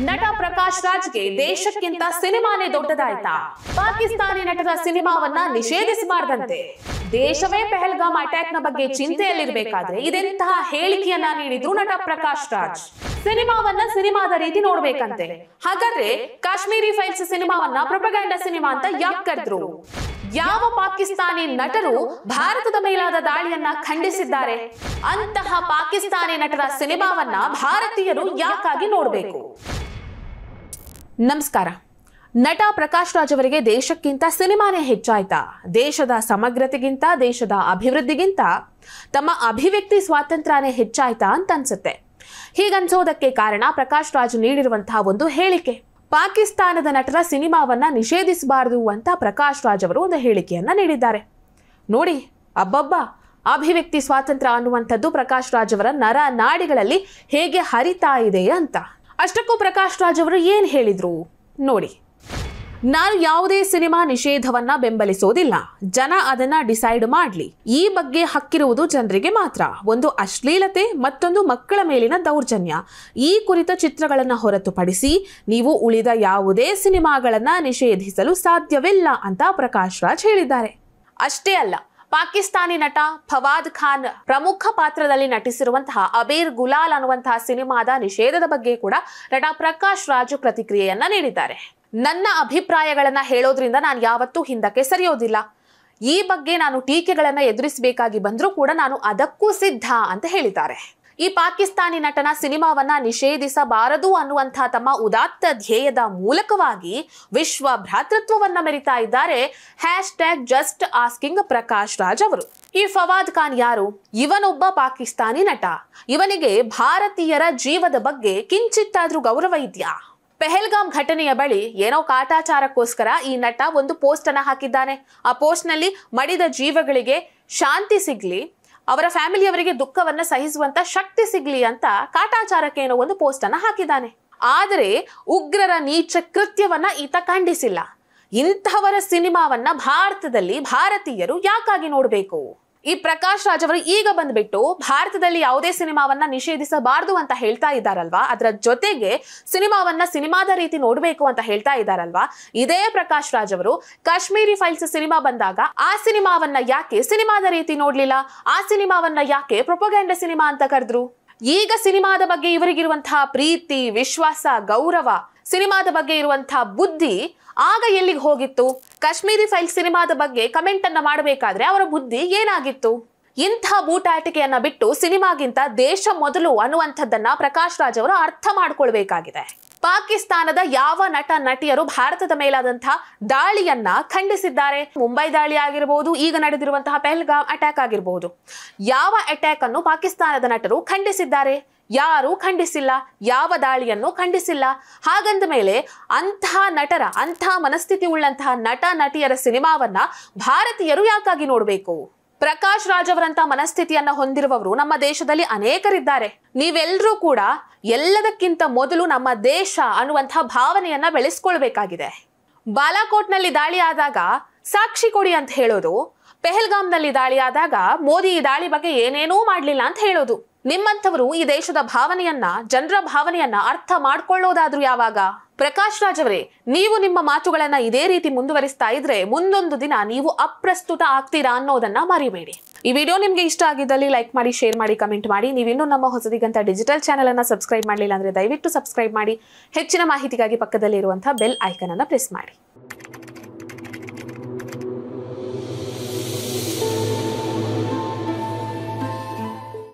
ನಟ ಪ್ರಕಾಶ್ ರಾಜ್ಗೆ ದೇಶಕ್ಕಿಂತ ಸಿನಿಮಾನೇ ದೊಡ್ಡದಾಯ್ತಾ? ಪಾಕಿಸ್ತಾನಿ ನಟರ ಸಿನಿಮಾವನ್ನ ನಿಷೇಧಿಸಬಾರದಂತೆ. ದೇಶವೇ ಪಹಲ್ಗಾಮ್ ಅಟ್ಯಾಕ್ ನ ಬಗ್ಗೆ ಚಿಂತೆಯಲ್ಲಿರಬೇಕಾದ್ರೆ ಇದೆಂತಹ ಹೇಳಿಕೆಯನ್ನ ನೀಡಿದ್ರು ನಟ ಪ್ರಕಾಶ್ ರಾಜ್. ಸಿನಿಮಾವನ್ನ ಸಿನಿಮಾದ ರೀತಿ ನೋಡ್ಬೇಕಂತೆ. ಹಾಗಾದ್ರೆ ಕಾಶ್ಮೀರಿ ಫೈಲ್ಸ್ ಸಿನಿಮಾವನ್ನ ಪ್ರೊಪಗಂಡಾ ಸಿನಿಮಾ ಅಂತ ಯಾಕೆ ಕರೆದ್ರು? ಯಾವ ಪಾಕಿಸ್ತಾನಿ ನಟರು ಭಾರತದ ಮೇಲಾದ ದಾಳಿಯನ್ನ ಖಂಡಿಸಿದ್ದಾರೆ? ಅಂತಹ ಪಾಕಿಸ್ತಾನಿ ನಟರ ಸಿನಿಮಾವನ್ನ ಭಾರತೀಯರು ಯಾಕಾಗಿ ನೋಡಬೇಕು? ನಮಸ್ಕಾರ. ನಟ ಪ್ರಕಾಶ್ ರಾಜ್ ಅವರಿಗೆ ದೇಶಕ್ಕಿಂತ ಸಿನಿಮಾನೇ ಹೆಚ್ಚಾಯ್ತಾ? ದೇಶದ ಸಮಗ್ರತೆಗಿಂತ, ದೇಶದ ಅಭಿವೃದ್ಧಿಗಿಂತ ತಮ್ಮ ಅಭಿವ್ಯಕ್ತಿ ಸ್ವಾತಂತ್ರ್ಯನೇ ಹೆಚ್ಚಾಯ್ತಾ ಅಂತ ಅನ್ಸುತ್ತೆ. ಹೀಗನ್ಸೋದಕ್ಕೆ ಕಾರಣ ಪ್ರಕಾಶ್ ರಾಜ್ ನೀಡಿರುವಂತಹ ಒಂದು ಹೇಳಿಕೆ. ಪಾಕಿಸ್ತಾನದ ನಟರ ಸಿನಿಮಾವನ್ನ ನಿಷೇಧಿಸಬಾರದು ಅಂತ ಪ್ರಕಾಶ್ ರಾಜ್ ಅವರು ಒಂದು ಹೇಳಿಕೆಯನ್ನ ನೀಡಿದ್ದಾರೆ. ನೋಡಿ, ಅಬ್ಬಬ್ಬ, ಅಭಿವ್ಯಕ್ತಿ ಸ್ವಾತಂತ್ರ್ಯ ಅನ್ನುವಂಥದ್ದು ಪ್ರಕಾಶ್ ರಾಜ್ ಅವರ ನರ ನಾಡಿಗಳಲ್ಲಿ ಹೇಗೆ ಹರಿತಾ ಇದೆ ಅಂತ. ಅಷ್ಟಕ್ಕೂ ಪ್ರಕಾಶ್ ರಾಜ್ ಅವರು ಏನ್ ಹೇಳಿದ್ರು ನೋಡಿ. ನಾನು ಯಾವುದೇ ಸಿನಿಮಾ ನಿಷೇಧವನ್ನ ಬೆಂಬಲಿಸೋದಿಲ್ಲ. ಜನ ಅದನ್ನ ಡಿಸೈಡ್ ಮಾಡ್ಲಿ. ಈ ಬಗ್ಗೆ ಹಕ್ಕಿರುವುದು ಜನರಿಗೆ ಮಾತ್ರ. ಒಂದು ಅಶ್ಲೀಲತೆ, ಮತ್ತೊಂದು ಮಕ್ಕಳ ಮೇಲಿನ ದೌರ್ಜನ್ಯ, ಈ ಕುರಿತ ಚಿತ್ರಗಳನ್ನ ಹೊರತುಪಡಿಸಿ ನೀವು ಉಳಿದ ಯಾವುದೇ ಸಿನಿಮಾಗಳನ್ನ ನಿಷೇಧಿಸಲು ಸಾಧ್ಯವಿಲ್ಲ ಅಂತ ಪ್ರಕಾಶ್ ರಾಜ್ ಹೇಳಿದ್ದಾರೆ. ಅಷ್ಟೇ ಅಲ್ಲ, ಪಾಕಿಸ್ತಾನಿ ನಟ ಫವಾದ್ ಖಾನ್ ಪ್ರಮುಖ ಪಾತ್ರದಲ್ಲಿ ನಟಿಸಿರುವಂತಹ ಅಬೀರ್ ಗುಲಾಲ್ ಅನ್ನುವಂತಹ ಸಿನಿಮಾದ ನಿಷೇಧದ ಬಗ್ಗೆ ಕೂಡ ನಟ ಪ್ರಕಾಶ್ ರಾಜ್ ಪ್ರತಿಕ್ರಿಯೆಯನ್ನ ನೀಡಿದ್ದಾರೆ. ನನ್ನ ಅಭಿಪ್ರಾಯಗಳನ್ನ ಹೇಳೋದ್ರಿಂದ ನಾನು ಯಾವತ್ತೂ ಹಿಂದಕ್ಕೆ ಸರಿಯೋದಿಲ್ಲ. ಈ ಬಗ್ಗೆ ನಾನು ಟೀಕೆಗಳನ್ನ ಎದುರಿಸಬೇಕಾಗಿ ಬಂದ್ರೂ ಕೂಡ ನಾನು ಅದಕ್ಕೂ ಸಿದ್ಧ ಅಂತ ಹೇಳಿದ್ದಾರೆ. ಈ ಪಾಕಿಸ್ತಾನಿ ನಟನ ಸಿನಿಮಾವನ್ನ ನಿಷೇಧಿಸಬಾರದು ಅನ್ನುವಂತಹ ತಮ್ಮ ಉದಾತ್ತ ಧ್ಯೇಯದ ಮೂಲಕವಾಗಿ ವಿಶ್ವ ಭ್ರಾತೃತ್ವವನ್ನ ಮೆರಿತಾ ಇದ್ದಾರೆ #ಜಸ್ಟ್ ಆಸ್ಕಿಂಗ್ ಪ್ರಕಾಶ್ ರಾಜ್ ಅವರು. ಈ ಫವಾದ್ ಖಾನ್ ಯಾರು? ಇವನೊಬ್ಬ ಪಾಕಿಸ್ತಾನಿ ನಟ. ಇವನಿಗೆ ಭಾರತೀಯರ ಜೀವದ ಬಗ್ಗೆ ಕಿಂಚಿತ್ತಾದ್ರೂ ಗೌರವ ಇದೆಯಾ? ಪಹಲ್ಗಾಮ್ ಘಟನೆಯ ಬಳಿ ಏನೋ ಕಾಟಾಚಾರಕ್ಕೋಸ್ಕರ ಈ ನಟ ಒಂದು ಪೋಸ್ಟ್ ಅನ್ನ ಹಾಕಿದ್ದಾನೆ. ಆ ಪೋಸ್ಟ್ ನಲ್ಲಿ ಮಡಿದ ಜೀವಗಳಿಗೆ ಶಾಂತಿ ಸಿಗ್ಲಿ, ಅವರ ಫ್ಯಾಮಿಲಿಯವರಿಗೆ ದುಃಖವನ್ನ ಸಹಿಸುವಂತ ಶಕ್ತಿ ಸಿಗ್ಲಿ ಅಂತ ಕಾಟಾಚಾರಕ್ಕೆ ಏನೋ ಒಂದು ಪೋಸ್ಟ್ ಅನ್ನ ಹಾಕಿದ್ದಾನೆ. ಆದರೆ ಉಗ್ರರ ನೀಚ ಕೃತ್ಯವನ್ನ ಈತ ಖಂಡಿಸಿಲ್ಲ. ಇಂಥವರ ಸಿನಿಮಾವನ್ನ ಭಾರತದಲ್ಲಿ ಭಾರತೀಯರು ಯಾಕಾಗಿ ನೋಡಬೇಕು? ಈ ಪ್ರಕಾಶ್ ರಾಜ್ ಅವರು ಈಗ ಬಂದ್ಬಿಟ್ಟು ಭಾರತದಲ್ಲಿ ಯಾವುದೇ ಸಿನಿಮಾವನ್ನ ನಿಷೇಧಿಸಬಾರದು ಅಂತ ಹೇಳ್ತಾ ಇದ್ದಾರಲ್ವಾ, ಅದರ ಜೊತೆಗೆ ಸಿನಿಮಾವನ್ನ ಸಿನಿಮಾದ ರೀತಿ ನೋಡ್ಬೇಕು ಅಂತ ಹೇಳ್ತಾ ಇದ್ದಾರಲ್ವಾ, ಇದೇ ಪ್ರಕಾಶ್ ರಾಜ್ ಅವರು ಕಾಶ್ಮೀರಿ ಫೈಲ್ಸ್ ಸಿನಿಮಾ ಬಂದಾಗ ಆ ಸಿನಿಮಾವನ್ನ ಯಾಕೆ ಸಿನಿಮಾದ ರೀತಿ ನೋಡ್ಲಿಲ್ಲ? ಆ ಸಿನಿಮಾವನ್ನ ಯಾಕೆ ಪ್ರೊಪಗಂಡಾ ಸಿನಿಮಾ ಅಂತ ಕರೆದ್ರು? ಈಗ ಸಿನಿಮಾದ ಬಗ್ಗೆ ಇವರಿಗಿರುವಂತಹ ಪ್ರೀತಿ, ವಿಶ್ವಾಸ, ಗೌರವ, ಸಿನಿಮಾದ ಬಗ್ಗೆ ಇರುವಂತಹ ಬುದ್ಧಿ ಆಗ ಎಲ್ಲಿಗೆ ಹೋಗಿತ್ತು? ಕಾಶ್ಮೀರಿ ಫೈಲ್ ಸಿನಿಮಾದ ಬಗ್ಗೆ ಕಮೆಂಟ್ ಅನ್ನ ಮಾಡಬೇಕಾದ್ರೆ ಅವರ ಬುದ್ಧಿ ಏನಾಗಿತ್ತು? ಇಂಥ ಬೂಟಾಟಿಕೆಯನ್ನ ಬಿಟ್ಟು ಸಿನಿಮಾಗಿಂತ ದೇಶ ಮೊದಲು ಅನ್ನುವಂಥದ್ದನ್ನ ಪ್ರಕಾಶ್ ರಾಜ್ ಅವರು ಅರ್ಥ ಮಾಡ್ಕೊಳ್ಬೇಕಾಗಿದೆ. ಪಾಕಿಸ್ತಾನದ ಯಾವ ನಟ ನಟಿಯರು ಭಾರತದ ಮೇಲಾದಂತಹ ದಾಳಿಯನ್ನ ಖಂಡಿಸಿದ್ದಾರೆ? ಮುಂಬೈ ದಾಳಿ ಆಗಿರಬಹುದು, ಈಗ ನಡೆದಿರುವಂತಹ ಪಹಲ್ಗಾಮ್ ಅಟ್ಯಾಕ್ ಆಗಿರಬಹುದು. ಯಾವ ಅಟ್ಯಾಕ್ ಅನ್ನು ಪಾಕಿಸ್ತಾನದ ನಟರು ಖಂಡಿಸಿದ್ದಾರೆ? ಯಾರು ಖಂಡಿಸಿಲ್ಲ. ಯಾವ ದಾಳಿಯನ್ನು ಖಂಡಿಸಿಲ್ಲ. ಹಾಗಂದ ಮೇಲೆ ಅಂತಹ ನಟರ, ಅಂತಹ ಮನಸ್ಥಿತಿ ಉಳ್ಳಂತಹ ನಟ ನಟಿಯರ ಸಿನಿಮಾವನ್ನ ಭಾರತೀಯರು ಯಾಕಾಗಿ ನೋಡಬೇಕು? ಪ್ರಕಾಶ್ ರಾಜ್ ಅವರಂತ ಮನಸ್ಥಿತಿಯನ್ನ ಹೊಂದಿರುವವರು ನಮ್ಮ ದೇಶದಲ್ಲಿ ಅನೇಕರಿದ್ದಾರೆ. ನೀವೆಲ್ಲರೂ ಕೂಡ ಎಲ್ಲದಕ್ಕಿಂತ ಮೊದಲು ನಮ್ಮ ದೇಶ ಅನ್ನುವಂತಹ ಭಾವನೆಯನ್ನ ಬೆಳೆಸ್ಕೊಳ್ಬೇಕಾಗಿದೆ. ಬಾಲಾಕೋಟ್ನಲ್ಲಿ ದಾಳಿ ಆದಾಗ ಸಾಕ್ಷಿ ಕೊಡಿ ಅಂತ ಹೇಳೋದು, ಪಹಲ್ಗಾಮ್ನಲ್ಲಿ ದಾಳಿ ಆದಾಗ ಮೋದಿ ಈ ದಾಳಿ ಬಗ್ಗೆ ಏನೇನೂ ಮಾಡ್ಲಿಲ್ಲ ಅಂತ ಹೇಳೋದು. ನಿಮ್ಮಂಥವರು ಈ ದೇಶದ ಭಾವನೆಯನ್ನ, ಜನರ ಭಾವನೆಯನ್ನ ಅರ್ಥ ಮಾಡ್ಕೊಳ್ಳೋದಾದ್ರೂ ಯಾವಾಗ? ಪ್ರಕಾಶ್ ರಾಜ್ ಅವರೇ, ನೀವು ನಿಮ್ಮ ಮಾತುಗಳನ್ನ ಇದೇ ರೀತಿ ಮುಂದುವರಿಸ್ತಾ ಇದ್ರೆ ಮುಂದೊಂದು ದಿನ ನೀವು ಅಪ್ರಸ್ತುತ ಆಗ್ತೀರಾ ಅನ್ನೋದನ್ನ ಮರಿಬೇಡಿ. ಈ ವಿಡಿಯೋ ನಿಮ್ಗೆ ಇಷ್ಟ ಆಗಿದ್ದಲ್ಲಿ ಲೈಕ್ ಮಾಡಿ, ಶೇರ್ ಮಾಡಿ, ಕಮೆಂಟ್ ಮಾಡಿ. ನೀವಿನ್ನೂ ನಮ್ಮ ಹೊಸದಿಗಂತ ಡಿಜಿಟಲ್ ಚಾನೆಲ್ ಅನ್ನ ಸಬ್ಸ್ಕ್ರೈಬ್ ಮಾಡಲಿಲ್ಲ ಅಂದ್ರೆ ದಯವಿಟ್ಟು ಸಬ್ಸ್ಕ್ರೈಬ್ ಮಾಡಿ. ಹೆಚ್ಚಿನ ಮಾಹಿತಿಗಾಗಿ ಪಕ್ಕದಲ್ಲಿ ಇರುವಂತಹ ಬೆಲ್ ಐಕನ್ ಅನ್ನ ಪ್ರೆಸ್ ಮಾಡಿ.